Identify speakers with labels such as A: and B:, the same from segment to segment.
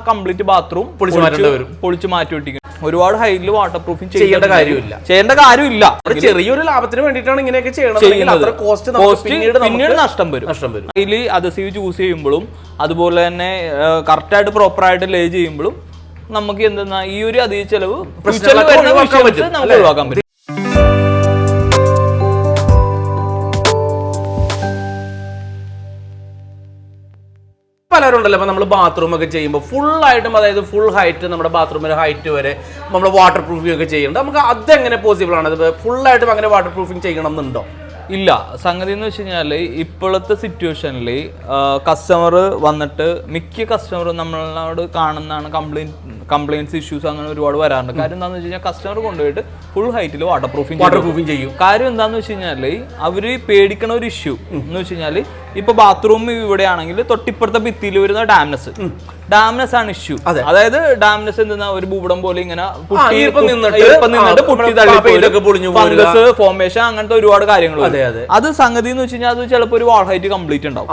A: Complete bathroom പൊളിച്ചു മാറ്റി വെട്ടിക്കും. ഒരുപാട് ഹൈറ്റിൽ വാട്ടർ പ്രൂഫിംഗ് ചെയ്യേണ്ട കാര്യമില്ല.
B: ചെറിയൊരു ലാഭത്തിന് വേണ്ടിയിട്ടാണ് ഇങ്ങനെയൊക്കെ
A: പിന്നീട് നഷ്ടം വരും. അതിൽ അഡസീവ് ചൂസ് ചെയ്യുമ്പോഴും അതുപോലെ തന്നെ കറക്റ്റായിട്ട് പ്രോപ്പറായിട്ട് ലേ ചെയ്യുമ്പോഴും നമുക്ക് എന്തെന്നാ ഈ ഒരു അധിക ചെലവ് നമുക്ക് ഒഴിവാക്കാൻ പറ്റും.
B: പലരുണ്ടല്ലോ, ഇപ്പൊ നമ്മൾ ബാത്റൂം ഒക്കെ ചെയ്യുമ്പോൾ ഫുള്ളായിട്ടും, അതായത് ഫുൾ ഹൈറ്റ് നമ്മുടെ ബാത്റൂമിന്റെ ഹൈറ്റ് വരെ നമ്മൾ വാട്ടർ പ്രൂഫിംഗ് ഒക്കെ ചെയ്യുന്നുണ്ട്. നമുക്ക് അതെങ്ങനെ പോസിബിൾ ആണ്? ഫുള്ളായിട്ടും അങ്ങനെ വാട്ടർ പ്രൂഫിംഗ് ചെയ്യണം എന്നുണ്ടോ?
A: ഇല്ല. സംഗതി എന്ന് വെച്ച് കഴിഞ്ഞാൽ ഇപ്പോഴത്തെ സിറ്റുവേഷനിൽ കസ്റ്റമർ വന്നിട്ട് മിക്ക കസ്റ്റമർ നമ്മളോട് കാണുന്നതാണ് കംപ്ലയിൻസ് ഇഷ്യൂസ് അങ്ങനെ ഒരുപാട് വരാറുണ്ട്. കാര്യം എന്താണെന്ന് വെച്ച് കഴിഞ്ഞാൽ കസ്റ്റമർ കൊണ്ടുപോയിട്ട് ഫുൾ ഹൈറ്റിൽ വാട്ടർ പ്രൂഫിംഗ് ചെയ്യും. കാര്യം എന്താണെന്ന് വെച്ച് കഴിഞ്ഞാൽ അവര് പേടിക്കണ ഒരു ഇഷ്യൂ എന്ന് വെച്ച് കഴിഞ്ഞാൽ ഇപ്പൊ ബാത്റൂം ഇവിടെയാണെങ്കിൽ തൊട്ടിപ്പുറത്തെ ഭിത്തിയിൽ വരുന്ന ഡാംനെസ് ആണ് ഇഷ്യൂ. അതായത് ഡാംനെസ് എന്താ ഒരു ഭൂപടം പോലെ ഇങ്ങനെ ഫംഗസ് ഫോർമേഷൻ അങ്ങനത്തെ ഒരുപാട് കാര്യങ്ങൾ. അത് സംഗതി എന്ന് വെച്ച് കഴിഞ്ഞാൽ അത് ചിലപ്പോൾ ഒരു വാൾ ഹൈറ്റ് കംപ്ലീറ്റ് ഉണ്ടാവും.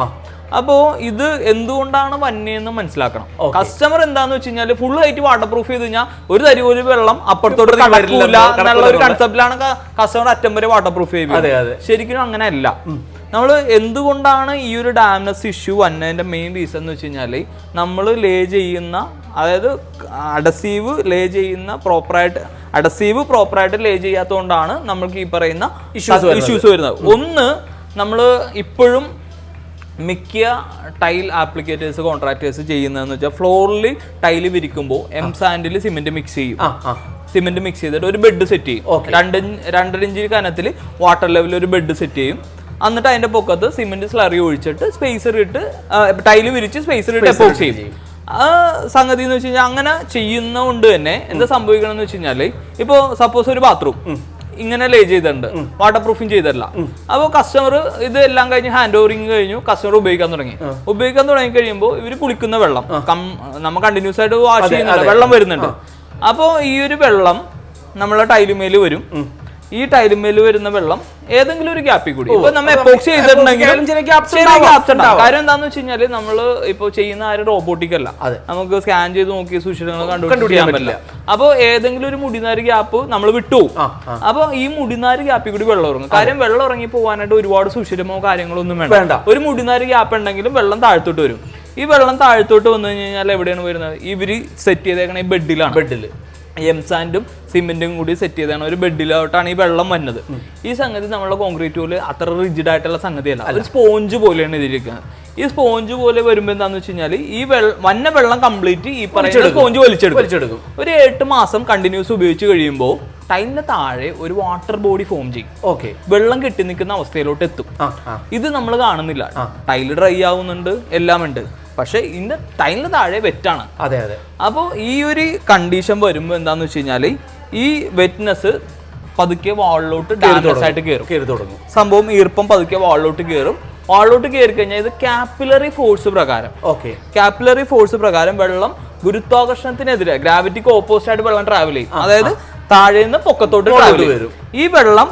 A: അപ്പോ ഇത് എന്തുകൊണ്ടാണ് വന്നേന്ന് മനസ്സിലാക്കണം. കസ്റ്റമർ എന്താന്ന് വെച്ച് കഴിഞ്ഞാൽ ഫുൾ ഹൈറ്റ് വാട്ടർ പ്രൂഫ് ചെയ്ത് കഴിഞ്ഞാൽ ഒരു തരി ഒരു വെള്ളം അപ്പുറത്തോട്ട് കടക്കില്ല എന്നുള്ള ഒരു കൺസെപ്റ്റിലാണ് കസ്റ്റമർ അറ്റം വരെ വാട്ടർ പ്രൂഫ് ചെയ്യുന്നത്. ശരിക്കും അങ്ങനെ അല്ല. നമ്മൾ എന്തുകൊണ്ടാണ് ഈ ഒരു ഡാംനെസ് ഇഷ്യൂ വന്നതിന്റെ മെയിൻ റീസൺ എന്ന് വെച്ച് കഴിഞ്ഞാൽ നമ്മൾ ലേ ചെയ്യുന്ന, അതായത് അഡസീവ് ലേ ചെയ്യുന്ന പ്രോപ്പറായിട്ട് ലേ ചെയ്യാത്തതുകൊണ്ടാണ് നമ്മൾക്ക് ഈ പറയുന്ന ഇഷ്യൂസ് വരുന്നത്. ഒന്ന്, നമ്മൾ ഇപ്പോഴും മിക്ക ടൈൽ ആപ്ലിക്കേറ്റേഴ്സ് കോൺട്രാക്ടേഴ്സ് ചെയ്യുന്നതെന്ന് വെച്ചാൽ ഫ്ലോറിൽ ടൈല് വിരിക്കുമ്പോൾ സാൻഡിൽ സിമെന്റ് മിക്സ് ചെയ്യും. സിമെന്റ് മിക്സ് ചെയ്തിട്ട് ഒരു ബെഡ് സെറ്റ് ചെയ്യും. 2.5 ഇഞ്ച് കനത്തിൽ വാട്ടർ ലെവലിൽ ഒരു ബെഡ് സെറ്റ് ചെയ്യും. എന്നിട്ട് അതിന്റെ പൊക്കത്ത് സിമെന്റ് സ്ലറി ഒഴിച്ചിട്ട് സ്പേസർ ഇട്ട് ടൈല് വിരിച്ച് സ്പേസർ ഇട്ട് എപ്പോക്സി ചെയ്യും. ആ സംഗതി എന്ന് വെച്ച് കഴിഞ്ഞാൽ അങ്ങനെ ചെയ്യുന്നതുകൊണ്ട് തന്നെ എന്താ സംഭവിക്കണം എന്ന് വെച്ച് കഴിഞ്ഞാല്, ഇപ്പൊ സപ്പോസ് ഒരു ബാത്റൂം ഇങ്ങനെ ലേ ചെയ്തിട്ടുണ്ട്, വാട്ടർ പ്രൂഫിംഗ് ചെയ്തിട്ടില്ല. അപ്പോൾ കസ്റ്റമർ ഇത് എല്ലാം കഴിഞ്ഞ് ഹാൻഡ് ഓവറിങ് കഴിഞ്ഞു, കസ്റ്റമർ ഉപയോഗിക്കാൻ തുടങ്ങി കഴിയുമ്പോൾ ഇവര് കുളിക്കുന്ന വെള്ളം നമ്മൾ കണ്ടിന്യൂസ് ആയിട്ട് വാഷ് ചെയ്യുന്നുണ്ട്, വെള്ളം വരുന്നുണ്ട്. അപ്പോൾ ഈ ഒരു വെള്ളം നമ്മളെ ടൈലുമേല് വരും. ഈ ടൈലുമേല് വരുന്ന വെള്ളം ഏതെങ്കിലും ഒരു ഗ്യാപ്പിൽ കൂടി ഇപ്പൊ നമ്മൾ എപ്പോക്സി ചെയ്തിട്ടുണ്ടെങ്കിൽ കാര്യം എന്താന്ന് വെച്ച് കഴിഞ്ഞാല് നമ്മള് ഇപ്പൊ ചെയ്യുന്ന ആരും റോബോട്ടിക് അല്ല, നമുക്ക് സ്കാൻ ചെയ്ത് നോക്കി സൂക്ഷിച്ചുകൾ കണ്ടുപിടിക്കാൻ പറ്റില്ല. അപ്പൊ ഏതെങ്കിലും ഒരു മുടിനാര് ഗ്യാപ്പ് നമ്മൾ വിട്ടുപോകും. അപ്പൊ ഈ മുടിനാര് ഗ്യാപ്പിൽ കൂടി വെള്ളം ഇറങ്ങും. കാര്യം വെള്ളം ഇറങ്ങി പോകാനായിട്ട് ഒരുപാട് സുഷിരമോ കാര്യങ്ങളോ ഒന്നും വേണ്ട. ഒരു മുടിനാര് ഗ്യാപ്പ് ഉണ്ടെങ്കിലും വെള്ളം താഴ്ത്തോട്ട് വരും. ഈ വെള്ളം താഴ്ത്തോട്ട് വന്നു കഴിഞ്ഞാൽ എവിടെയാണ് വരുന്നത്? ഇവര് സെറ്റ് ചെയ്തേക്കണ ഈ ബെഡിൽ എംസാൻഡും സിമെന്റും കൂടി സെറ്റ് ചെയ്താണ് ഒരു ബെഡിലോട്ടാണ് ഈ വെള്ളം വന്നത്. ഈ സംഗതി നമ്മളെ കോൺക്രീറ്റ് പോലെ അത്ര റിജിഡ് ആയിട്ടുള്ള സംഗതിയല്ല, ഒരു സ്പോഞ്ച് പോലെയാണ് ഇതിരിക്കുന്നത്. ഈ സ്പോഞ്ച് പോലെ വരുമ്പോൾ എന്താന്ന് വെച്ച് കഴിഞ്ഞാൽ ഈ വന്ന വെള്ളം കംപ്ലീറ്റ് ഈ പറയുന്ന സ്പോഞ്ച് വലിച്ചെടുക്കും. ഒരു 8 മാസം കണ്ടിന്യൂസ് ഉപയോഗിച്ച് കഴിയുമ്പോൾ ടൈലിന് താഴെ ഒരു വാട്ടർ ബോഡി ഫോം ചെയ്യും. വെള്ളം കെട്ടി നിൽക്കുന്ന അവസ്ഥയിലോട്ട് എത്തും. ഇത് നമ്മൾ കാണുന്നില്ല. ടൈല് ഡ്രൈ ആവുന്നുണ്ട്, എല്ലാം ഉണ്ട്, പക്ഷെ ഇതിന്റെ ടൈലിന് താഴെ വെറ്റാണ്. അപ്പോൾ ഈ ഒരു കണ്ടീഷൻ വരുമ്പോൾ എന്താന്ന് വെച്ച് കഴിഞ്ഞാൽ ഈ വെറ്റ്നെസ് പതുക്കെ വാളിലോട്ട് ഡാമേജ് ആയിട്ട് കയറും. സംഭവം ഈർപ്പം പതുക്കെ വാളിലോട്ട് കയറി കഴിഞ്ഞാൽ ഇത് കാപ്പിലറി ഫോഴ്സ് പ്രകാരം വെള്ളം ഗുരുത്വാകർഷണത്തിനെതിരെ ഗ്രാവിറ്റിക്ക് ഓപ്പോസിറ്റ് ആയിട്ട് വെള്ളം ട്രാവൽ ചെയ്യും. അതായത് താഴെ നിന്ന് പൊക്കത്തോട്ട് ട്രാവൽ ചെയ്യും. ഈ വെള്ളം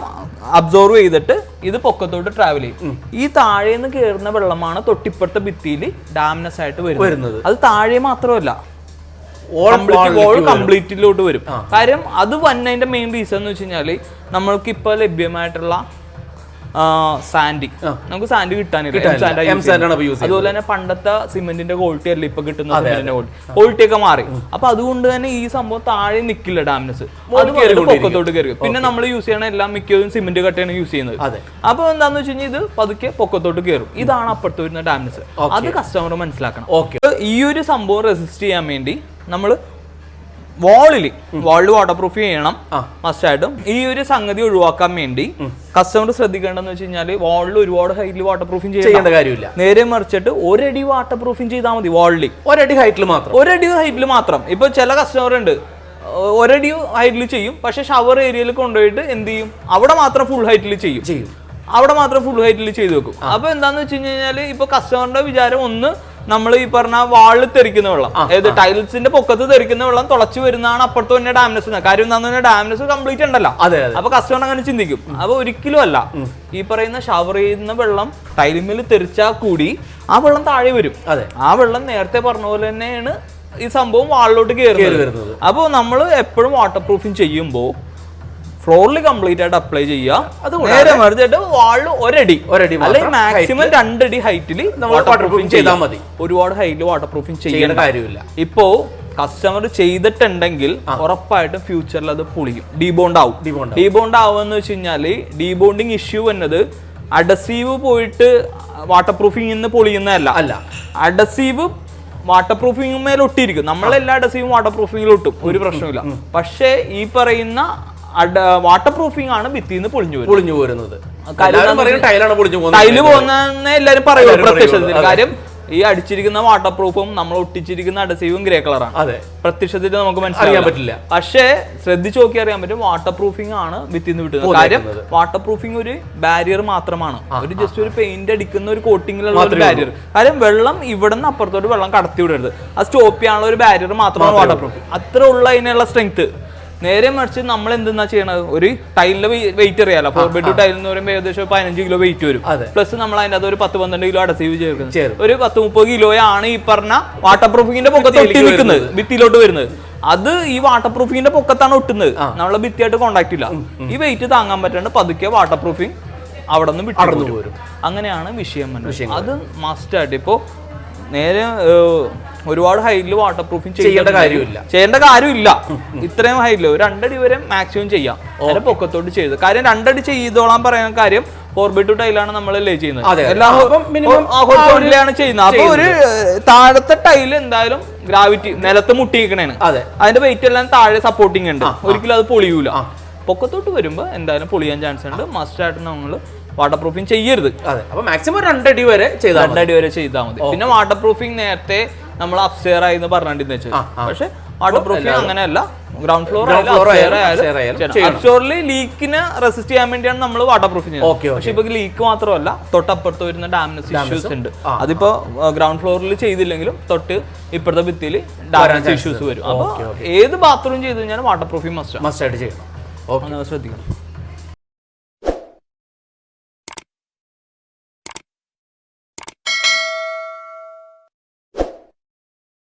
A: അബ്സോർവ് ചെയ്തിട്ട് ഇത് പൊക്കത്തോട്ട് ട്രാവൽ ചെയ്യും. ഈ താഴേന്ന് കയറുന്ന വെള്ളമാണ് തൊട്ടിപ്പുറത്തെ ഭിത്തിയിൽ ഡാംനെസ് ആയിട്ട് വരുന്നത്. അത് താഴെ മാത്രമല്ല, കംപ്ലീറ്റിലോട്ട് വരും. കാര്യം അത് വന്നതിന്റെ മെയിൻ റീസൺ എന്ന് വെച്ച് കഴിഞ്ഞാല് നമ്മൾക്ക് ഇപ്പൊ ലഭ്യമായിട്ടുള്ള സാൻഡി, നമുക്ക് സാൻഡ് കിട്ടാനില്ല. അതുപോലെ തന്നെ പണ്ടത്തെ സിമെന്റിന്റെ ക്വാളിറ്റി അല്ല ഇപ്പൊ കിട്ടുന്ന സിമെന്റിന്റെ ക്വാളിറ്റി ഒക്കെ മാറി. അപ്പൊ അതുകൊണ്ട് തന്നെ ഈ സംഭവം താഴെ നിൽക്കില്ല, ഡാംനെസ് പൊക്കത്തോട്ട് കയറി. പിന്നെ നമ്മൾ യൂസ് ചെയ്യണ എല്ലാം മിക്കതും സിമെന്റ് കട്ടയാണ് യൂസ് ചെയ്യുന്നത്. അപ്പൊ എന്താന്ന് വെച്ച് കഴിഞ്ഞാൽ ഇത് പതുക്കെ പൊക്കത്തോട്ട് കയറും. ഇതാണ് അപ്പുറത്ത് വരുന്ന ഡാംനെസ്. അത് കസ്റ്റമർ മനസ്സിലാക്കണം. ഈ ഒരു സംഭവം റെസിസ്റ്റ് ചെയ്യാൻ വേണ്ടി നമ്മൾ വാളിൽ വാട്ടർ പ്രൂഫ് ചെയ്യണം മസ്റ്റായിട്ടും. ഈ ഒരു സംഗതി ഒഴിവാക്കാൻ വേണ്ടി കസ്റ്റമർ ശ്രദ്ധിക്കേണ്ടതെന്ന് വെച്ച് കഴിഞ്ഞാൽ വാളിൽ ഒരുപാട് ഹൈറ്റിൽ വാട്ടർ പ്രൂഫിംഗ് ചെയ്യേണ്ട കാര്യമില്ല. നേരെ മറിച്ചിട്ട് 1 അടി വാട്ടർ പ്രൂഫിംഗ് ചെയ്താൽ മതി. വാളിൽ 1 അടി ഹൈറ്റിൽ മാത്രം. ഇപ്പൊ ചില കസ്റ്റമർ ഉണ്ട് 1 അടി ഹൈറ്റിൽ ചെയ്യും, പക്ഷെ ഷവർ ഏരിയയിൽ കൊണ്ടുപോയിട്ട് എന്ത് ചെയ്യും, അവിടെ മാത്രം ഫുൾ ഹൈറ്റിൽ ചെയ്യും. ചെയ്തു വെക്കും. അപ്പൊ എന്താന്ന് വെച്ച് കഴിഞ്ഞാല് ഇപ്പൊ കസ്റ്റമറിന്റെ വിചാരം ഒന്ന് നമ്മൾ ഈ പറഞ്ഞ വാളിൽ തെറിക്കുന്ന വെള്ളം, അതായത് ടൈൽസിന്റെ പൊക്കത്ത് തെറിക്കുന്ന വെള്ളം തുളച്ചു വരുന്നതാണ് അപ്പുറത്ത് തന്നെ ഡാംനെസ്. കാര്യം എന്താണെന്ന് ഡാംനെസ് കംപ്ലീറ്റ് ഉണ്ടല്ലോ. അപ്പൊ കസ്റ്റമർ അങ്ങനെ ചിന്തിക്കും. അപ്പൊ ഒരിക്കലും അല്ല. ഈ പറയുന്ന ഷവർ ചെയ്യുന്ന വെള്ളം ടൈലിന്മേൽ തെറിച്ചാൽ കൂടി ആ വെള്ളം താഴെ വരും. ആ വെള്ളം നേരത്തെ പറഞ്ഞ പോലെ തന്നെയാണ് ഈ സംഭവം വാളിലോട്ട് കയറി
B: വരുന്നത്.
A: അപ്പോൾ നമ്മൾ എപ്പോഴും വാട്ടർ പ്രൂഫിങ് ചെയ്യുമ്പോൾ ഫ്ലോറിൽ കംപ്ലീറ്റ് ആയിട്ട് അപ്ലൈ ചെയ്യുക. നേരെ മറിച്ചിട്ട് വാളിൽ ഒരടി അല്ലെങ്കിൽ മാക്സിമം 2 അടി ഹൈറ്റിൽ വാട്ടർ പ്രൂഫിങ് ചെയ്താൽ മതി. ഒരുപാട് ഹൈറ്റിൽ വാട്ടർ പ്രൂഫിങ് ചെയ്യേണ്ട
B: കാര്യമില്ല.
A: ഇപ്പോ കസ്റ്റമർ ചെയ്തിട്ടുണ്ടെങ്കിൽ ഉറപ്പായിട്ടും ഫ്യൂച്ചറിൽ അത് പൊളിയും, ഡീബോണ്ട് ആവും. ഡീബോണ്ട് ആവുമെന്ന് വെച്ച് കഴിഞ്ഞാല് ഡീബോണ്ടിങ് ഇഷ്യൂ എന്നത് അഡസീവ് പോയിട്ട് വാട്ടർ പ്രൂഫിംഗ് പൊളിയുന്നതല്ല. അഡസീവ് വാട്ടർ പ്രൂഫിംഗ് മേലെ ഒട്ടിയിരിക്കും. നമ്മളെല്ലാ അഡസീവും വാട്ടർ പ്രൂഫിംഗിൽ ഒട്ടും, ഒരു പ്രശ്നമില്ല. പക്ഷേ ഈ പറയുന്ന വാട്ടർ പ്രൂഫിംഗ് ആണ് ഭിത്തിന്ന് പൊളിഞ്ഞു വരുന്നത്. ടൈല് പോകുന്ന എല്ലാരും പറയുള്ളൂ പ്രത്യക്ഷത്തിൽ. കാര്യം ഈ അടിച്ചിരിക്കുന്ന വാട്ടർ പ്രൂഫും നമ്മൾ ഒട്ടിച്ചിരിക്കുന്ന അഡസീവും ഗ്രേ കളറാണ്. പ്രത്യക്ഷത്തിൽ നമുക്ക് മനസ്സിലാക്കാൻ പറ്റില്ല. പക്ഷേ ശ്രദ്ധിച്ചു നോക്കി അറിയാൻ പറ്റും വാട്ടർ പ്രൂഫിംഗ് ആണ് ഭിത്തിന്ന് വിട്ടുന്നത്. കാര്യം വാട്ടർ പ്രൂഫിംഗ് ഒരു ബാരിയർ മാത്രമാണ്, ഒരു ജസ്റ്റ് ഒരു പെയിന്റ് അടിക്കുന്ന ഒരു കോട്ടിങ്ങിലുള്ള ഒരു ബാരിയർ. കാര്യം വെള്ളം ഇവിടെ നിന്ന് അപ്പുറത്തോട്ട് വെള്ളം കടത്തി വിടരുത്, അത് സ്റ്റോപ്പ് ചെയ്യാനുള്ള ഒരു ബാരിയർ മാത്രമാണ് വാട്ടർ പ്രൂഫിംഗ്. അത്ര ഉള്ള അതിനുള്ള സ്ട്രെങ്ത്. നേരെ മറിച്ച് നമ്മൾ എന്തെന്നാ ചെയ്യണത്, ഒരു ടൈലിന്റെ വെയിറ്റ് അറിയാലോ, 4x2 ടൈൽ എന്ന് പറയുമ്പോൾ ഏകദേശം 15 കിലോ വെയിറ്റ് വരും. പ്ലസ് നമ്മൾ അതിന്റെ അത് ഒരു 10-12 കിലോ അഡസീവ് ചേർക്കുന്നത്, ഒരു 10-30 കിലോയാണ് ഈ പറഞ്ഞ വാട്ടർ പ്രൂഫിങ്ങിന്റെ പൊക്കത്ത് നിൽക്കുന്നത്, ഭിത്തിയിലോട്ട് വരുന്നത്. അത് ഈ വാട്ടർ പ്രൂഫിങ്ങിന്റെ പൊക്കത്താണ് ഒട്ടുന്നത്, നമ്മളെ ഭിത്തിയായിട്ട് കോണ്ടാക്ട് ഇല്ല. ഈ വെയിറ്റ് താങ്ങാൻ പറ്റാണ്ട് പതുക്കെ വാട്ടർ പ്രൂഫിങ് അവിടെ നിന്ന് വിട്ടു പോരും. അങ്ങനെയാണ് വിഷയം. അത് മസ്റ്റ് ആയിട്ട് ഇപ്പോ നേരെ ഒരുപാട് ഹൈറ്റിൽ വാട്ടർ പ്രൂഫിംഗ് ചെയ്യേണ്ട കാര്യമില്ല. ഇത്രയും ഹൈറ്റിൽ 2 അടി വരെ മാക്സിമം ചെയ്യാം. അതിന്റെ പൊക്കത്തോട്ട് ചെയ്ത് കാര്യം 2 അടി ചെയ്തോളാൻ പറയാൻ കാര്യം 4x2 ടൈലാണ് നമ്മൾ ചെയ്യുന്നത്, ആണ് ചെയ്യുന്നത്. അപ്പൊ ഒരു താഴത്തെ ടൈല് എന്തായാലും ഗ്രാവിറ്റി നിലത്ത് മുട്ടിയിരിക്കണേണ്, അതിന്റെ വെയിറ്റ് എല്ലാം താഴെ സപ്പോർട്ടിങ് ഉണ്ട്, ഒരിക്കലും അത് പൊളിയൂല. പൊക്കത്തോട്ട് വരുമ്പോ എന്തായാലും പൊളിയാൻ ചാൻസ് ഉണ്ട്. മസ്റ്റ് ആയിട്ട് നമ്മൾ വാട്ടർ പ്രൂഫിംഗ് ചെയ്യരുത്.
B: അപ്പൊ മാക്സിമം 2 അടി വരെ ചെയ്താൽ മതി. പിന്നെ വാട്ടർ പ്രൂഫിംഗ് നേരത്തെ നമ്മൾ അപ്സ്റ്റെയർ ആയി പറഞ്ഞിട്ട് വെച്ചാൽ, പക്ഷെ വാട്ടർ പ്രൂഫിംഗ് അങ്ങനെയല്ല. ഗ്രൗണ്ട് ഫ്ലോർ അപ്സ്റ്റോറിൽ ലീക്കിനെ റെസിസ്റ്റ് ചെയ്യാൻ വേണ്ടിയാണ് നമ്മൾ വാട്ടർ പ്രൂഫിംഗ് ചെയ്യുന്നത്. പക്ഷെ ഇപ്പൊ ലീക്ക് മാത്രമല്ല, തൊട്ടപ്പുറത്ത് വരുന്ന ഡാമേജ് ഇഷ്യൂസ് ഉണ്ട്. അതിപ്പോ ഗ്രൗണ്ട് ഫ്ലോറിൽ ചെയ്തില്ലെങ്കിലും തൊട്ട് ഇപ്പുറത്തെ ഭിത്തിയിൽ ഡാമേജ് ഇഷ്യൂസ് വരും. അപ്പൊ ഏത് ബാത്റൂം ചെയ്ത് കഴിഞ്ഞാലും വാട്ടർ പ്രൂഫിംഗ് മസ്റ്റ് ആയിട്ട് ചെയ്യണം. ശ്രദ്ധിക്കണം.